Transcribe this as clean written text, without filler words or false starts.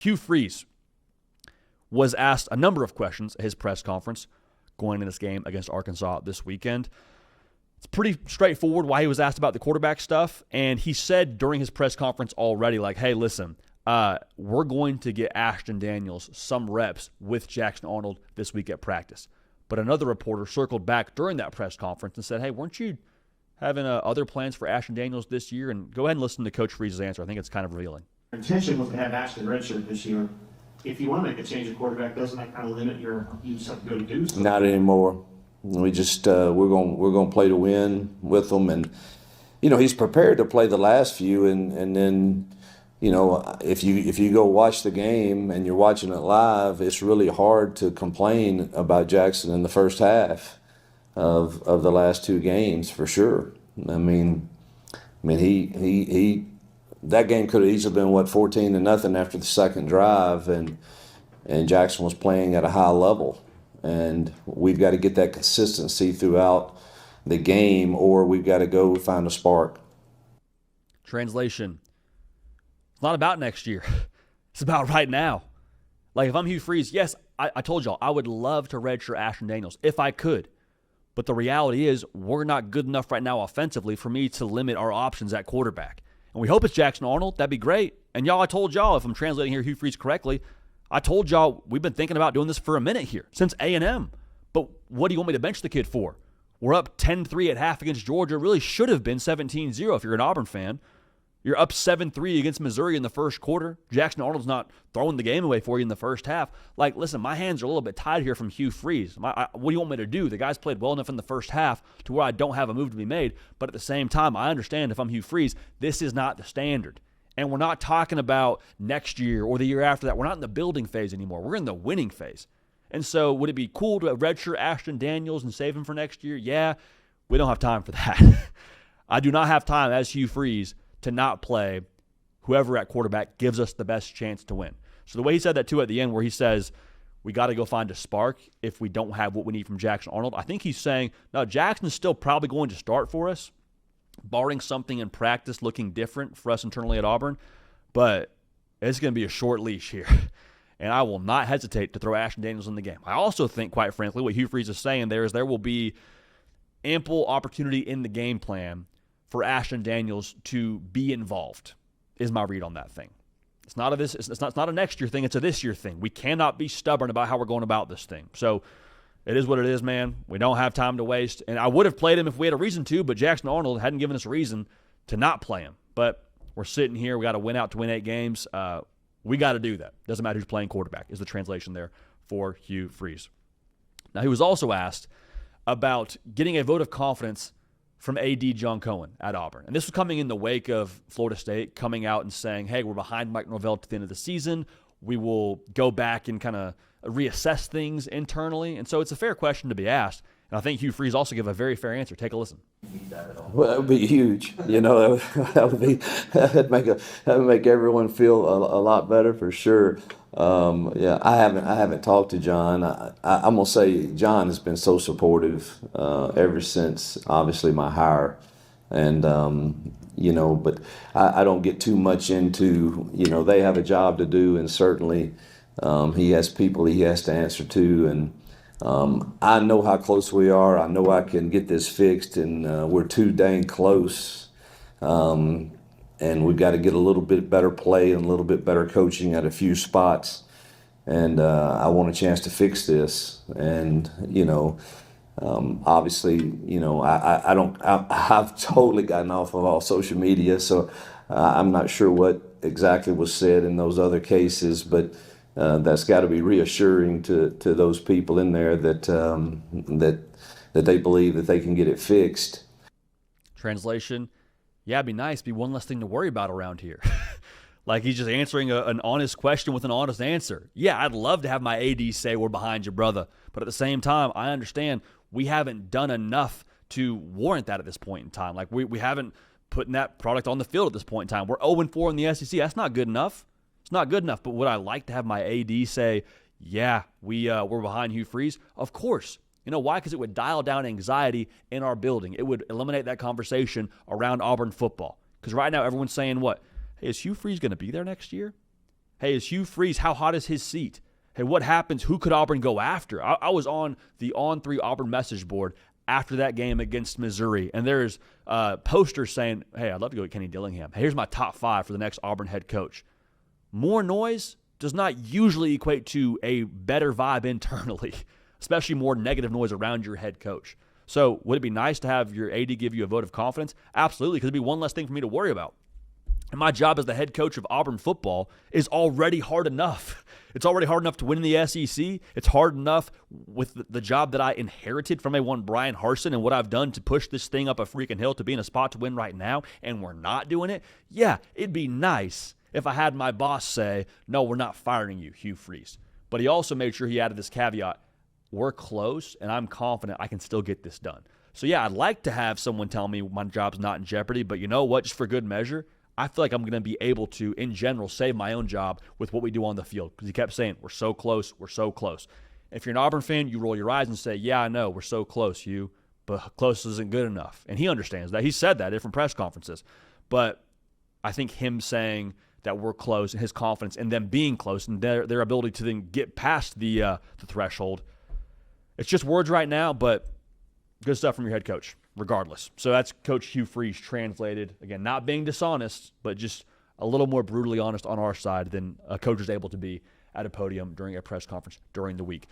Hugh Freeze was asked a number of questions at his press conference going into this game against Arkansas this weekend. It's pretty straightforward why he was asked about the quarterback stuff, and he said during his press conference already, like, hey, listen, we're going to get Ashton Daniels some reps with Jackson Arnold this week at practice. But another reporter circled back during that press conference and said, hey, weren't you having other plans for Ashton Daniels this year? And go ahead and listen to Coach Freeze's answer. I think it's kind of revealing. Our intention was to have Ashton redshirt this year. If you want to make a change at quarterback, doesn't that kind of limit you just have to go to do something? Not anymore. We just we're going to play to win with him, and he's prepared to play the last few, and then if you go watch the game and you're watching it live, it's really hard to complain about Jackson in the first half of the last two games for sure. I mean he that game could have easily been 14-0 after the second drive, and Jackson was playing at a high level, and we've got to get that consistency throughout the game, or we've got to go find a spark. Translation: it's not about next year. It's about right now. Like, if I'm Hugh Freeze, yes, I told y'all I would love to redshirt Ashton Daniels if I could. But the reality is we're not good enough right now offensively for me to limit our options at quarterback. And we hope it's Jackson Arnold. That'd be great. And y'all, I told y'all, if I'm translating here Hugh Freeze correctly, I told y'all we've been thinking about doing this for a minute here, since A&M. But what do you want me to bench the kid for? We're up 10-3 at half against Georgia. It really should have been 17-0 if you're an Auburn fan. You're up 7-3 against Missouri in the first quarter. Jackson Arnold's not throwing the game away for you in the first half. Like, listen, my hands are a little bit tied here from Hugh Freeze. What do you want me to do? The guys played well enough in the first half to where I don't have a move to be made. But at the same time, I understand if I'm Hugh Freeze, this is not the standard. And we're not talking about next year or the year after that. We're not in the building phase anymore. We're in the winning phase. And so would it be cool to redshirt Ashton Daniels and save him for next year? Yeah, we don't have time for that. I do not have time as Hugh Freeze to not play whoever at quarterback gives us the best chance to win. So the way he said that too at the end, where he says we got to go find a spark if we don't have what we need from Jackson Arnold, I think he's saying, no, Jackson's still probably going to start for us, barring something in practice looking different for us internally at Auburn, but it's going to be a short leash here. And I will not hesitate to throw Ashton Daniels in the game. I also think, quite frankly, what Hugh Freeze is saying there is there will be ample opportunity in the game plan for Ashton Daniels to be involved, is my read on that thing. It's not a next year thing, it's a this year thing. We cannot be stubborn about how we're going about this thing. So it is what it is, man. We don't have time to waste. And I would have played him if we had a reason to, but Jackson Arnold hadn't given us a reason to not play him. But we're sitting here. We got to win out to win 8 games. We got to do that. Doesn't matter who's playing quarterback, is the translation there for Hugh Freeze. Now, he was also asked about getting a vote of confidence from A.D. John Cohen at Auburn. And this was coming in the wake of Florida State coming out and saying, hey, we're behind Mike Norvell to the end of the season. We will go back and kind of reassess things internally. And so it's a fair question to be asked. And I think Hugh Freeze also gave a very fair answer. Take a listen. Well, that would be huge. That would make everyone feel a lot better for sure. I haven't talked to John. I'm gonna say John has been so supportive ever since obviously my hire, and but I don't get too much into they have a job to do, and certainly he has people he has to answer to, and I know how close we are. I know I can get this fixed, and we're too dang close. And we've got to get a little bit better play and a little bit better coaching at a few spots. And I want a chance to fix this. And, obviously, I've totally gotten off of all social media, so I'm not sure what exactly was said in those other cases, but that's got to be reassuring to those people in there that they believe that they can get it fixed. Translation: yeah, it'd be nice. Be one less thing to worry about around here. Like, he's just answering an honest question with an honest answer. Yeah, I'd love to have my AD say we're behind you, brother. But at the same time, I understand we haven't done enough to warrant that at this point in time. Like, we haven't put that product on the field at this point in time. We're 0-4 in the SEC. That's not good enough. It's not good enough. But would I like to have my AD say, yeah, we're behind Hugh Freeze? Of course. You know why? Because it would dial down anxiety in our building. It would eliminate that conversation around Auburn football. Because right now everyone's saying what? Hey, is Hugh Freeze going to be there next year? Hey, is Hugh Freeze, how hot is his seat? Hey, what happens? Who could Auburn go after? I was on the On3 Auburn message board after that game against Missouri, and there's posters saying, hey, I'd love to go with Kenny Dillingham. Hey, here's my top 5 for the next Auburn head coach. More noise does not usually equate to a better vibe internally, especially more negative noise around your head coach. So would it be nice to have your AD give you a vote of confidence? Absolutely, because it'd be one less thing for me to worry about. And my job as the head coach of Auburn football is already hard enough. It's already hard enough to win in the SEC. It's hard enough with the job that I inherited from A1 Brian Harsin and what I've done to push this thing up a freaking hill to be in a spot to win right now, and we're not doing it. Yeah, it'd be nice if I had my boss say, no, we're not firing you, Hugh Freeze. But he also made sure he added this caveat, we're close, and I'm confident I can still get this done. So yeah, I'd like to have someone tell me my job's not in jeopardy, but you know what, just for good measure, I feel like I'm going to be able to, in general, save my own job with what we do on the field. Because he kept saying, we're so close, we're so close. If you're an Auburn fan, you roll your eyes and say, yeah, I know, we're so close, Hugh, but close isn't good enough. And he understands that. He said that at different press conferences. But I think him saying that we're close and his confidence in them being close and their ability to then get past the threshold, it's just words right now, but good stuff from your head coach, regardless. So that's Coach Hugh Freeze translated. Again, not being dishonest, but just a little more brutally honest on our side than a coach is able to be at a podium during a press conference during the week.